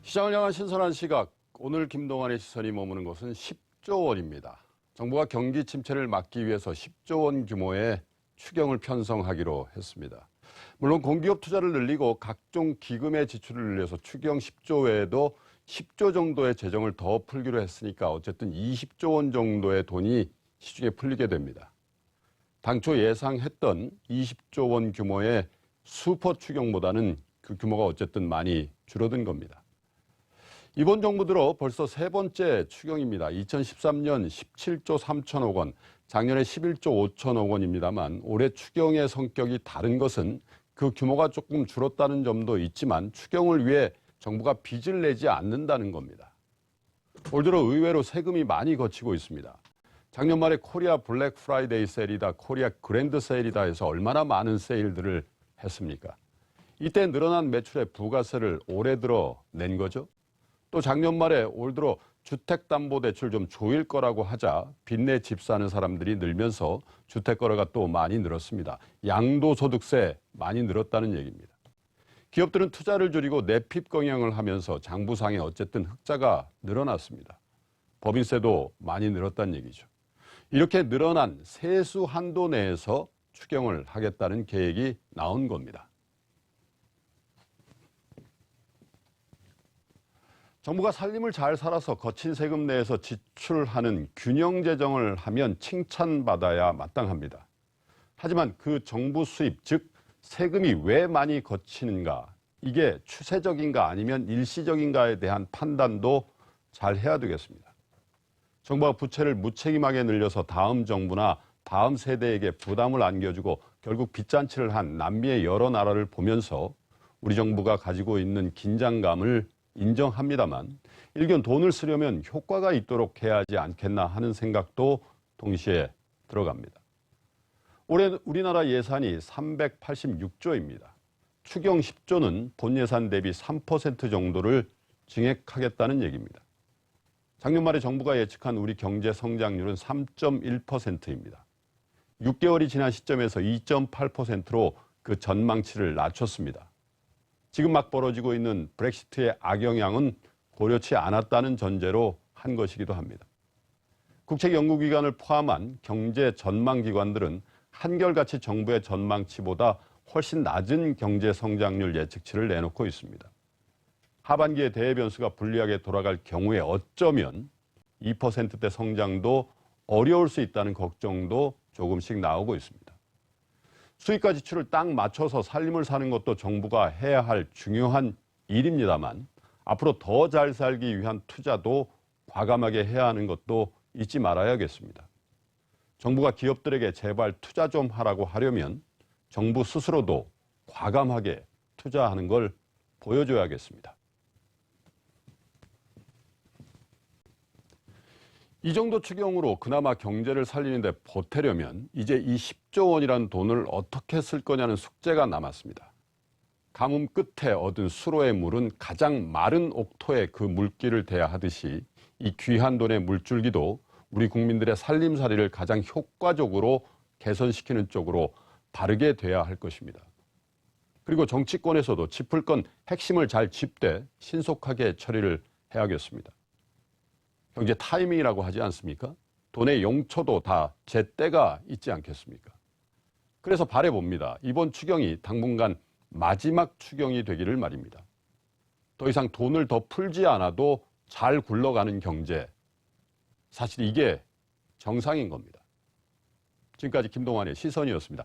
시장을 향한 신선한 시각, 오늘 김동완의 시선이 머무는 곳은 10조 원입니다. 정부가 경기 침체를 막기 위해서 10조 원 규모의 추경을 편성하기로 했습니다. 물론 공기업 투자를 늘리고 각종 기금의 지출을 늘려서 추경 10조 외에도 10조 정도의 재정을 더 풀기로 했으니까 어쨌든 20조 원 정도의 돈이 시중에 풀리게 됩니다. 당초 예상했던 20조 원 규모의 슈퍼 추경보다는 그 규모가 어쨌든 많이 줄어든 겁니다. 이번 정부 들어 벌써 세 번째 추경입니다. 2013년 17조 3천억 원, 작년에 11조 5천억 원입니다만 올해 추경의 성격이 다른 것은 그 규모가 조금 줄었다는 점도 있지만 추경을 위해 정부가 빚을 내지 않는다는 겁니다. 올 들어 의외로 세금이 많이 거치고 있습니다. 작년 말에 코리아 블랙 프라이데이 세일이다, 코리아 그랜드 세일이다 해서 얼마나 많은 세일들을 했습니까? 이때 늘어난 매출에 부가세를 올해 들어 낸 거죠. 또 작년 말에 올 들어 주택담보대출 좀 조일 거라고 하자 빚내 집 사는 사람들이 늘면서 주택거래가 또 많이 늘었습니다. 양도소득세 많이 늘었다는 얘기입니다. 기업들은 투자를 줄이고 내핍 경영을 하면서 장부상에 어쨌든 흑자가 늘어났습니다. 법인세도 많이 늘었다는 얘기죠. 이렇게 늘어난 세수 한도 내에서 추경을 하겠다는 계획이 나온 겁니다. 정부가 살림을 잘 살아서 거친 세금 내에서 지출하는 균형 재정을 하면 칭찬받아야 마땅합니다. 하지만 그 정부 수입, 즉 세금이 왜 많이 거치는가, 이게 추세적인가 아니면 일시적인가에 대한 판단도 잘 해야 되겠습니다. 정부가 부채를 무책임하게 늘려서 다음 정부나 다음 세대에게 부담을 안겨주고 결국 빚잔치를 한 남미의 여러 나라를 보면서 우리 정부가 가지고 있는 긴장감을 인정합니다만 일견 돈을 쓰려면 효과가 있도록 해야 하지 않겠나 하는 생각도 동시에 들어갑니다. 올해 우리나라 예산이 386조입니다. 추경 10조는 본 예산 대비 3% 정도를 증액하겠다는 얘기입니다. 작년 말에 정부가 예측한 우리 경제 성장률은 3.1%입니다. 6개월이 지난 시점에서 2.8%로 그 전망치를 낮췄습니다. 지금 막 벌어지고 있는 브렉시트의 악영향은 고려치 않았다는 전제로 한 것이기도 합니다. 국책연구기관을 포함한 경제 전망기관들은 한결같이 정부의 전망치보다 훨씬 낮은 경제 성장률 예측치를 내놓고 있습니다. 하반기에 대외변수가 불리하게 돌아갈 경우에 어쩌면 2%대 성장도 어려울 수 있다는 걱정도 조금씩 나오고 있습니다. 수입과 지출을 딱 맞춰서 살림을 사는 것도 정부가 해야 할 중요한 일입니다만 앞으로 더 잘 살기 위한 투자도 과감하게 해야 하는 것도 잊지 말아야겠습니다. 정부가 기업들에게 제발 투자 좀 하라고 하려면 정부 스스로도 과감하게 투자하는 걸 보여줘야겠습니다. 이 정도 추경으로 그나마 경제를 살리는데 보태려면 이제 이 10조 원이라는 돈을 어떻게 쓸 거냐는 숙제가 남았습니다. 가뭄 끝에 얻은 수로의 물은 가장 마른 옥토에 그 물기를 대야 하듯이 이 귀한 돈의 물줄기도 우리 국민들의 살림살이를 가장 효과적으로 개선시키는 쪽으로 바르게 돼야 할 것입니다. 그리고 정치권에서도 짚을 건 핵심을 잘 짚되 신속하게 처리를 해야겠습니다. 경제 타이밍이라고 하지 않습니까? 돈의 용처도 다 제때가 있지 않겠습니까? 그래서 바라봅니다. 이번 추경이 당분간 마지막 추경이 되기를 말입니다. 더 이상 돈을 더 풀지 않아도 잘 굴러가는 경제. 사실 이게 정상인 겁니다. 지금까지 김동완의 시선이었습니다.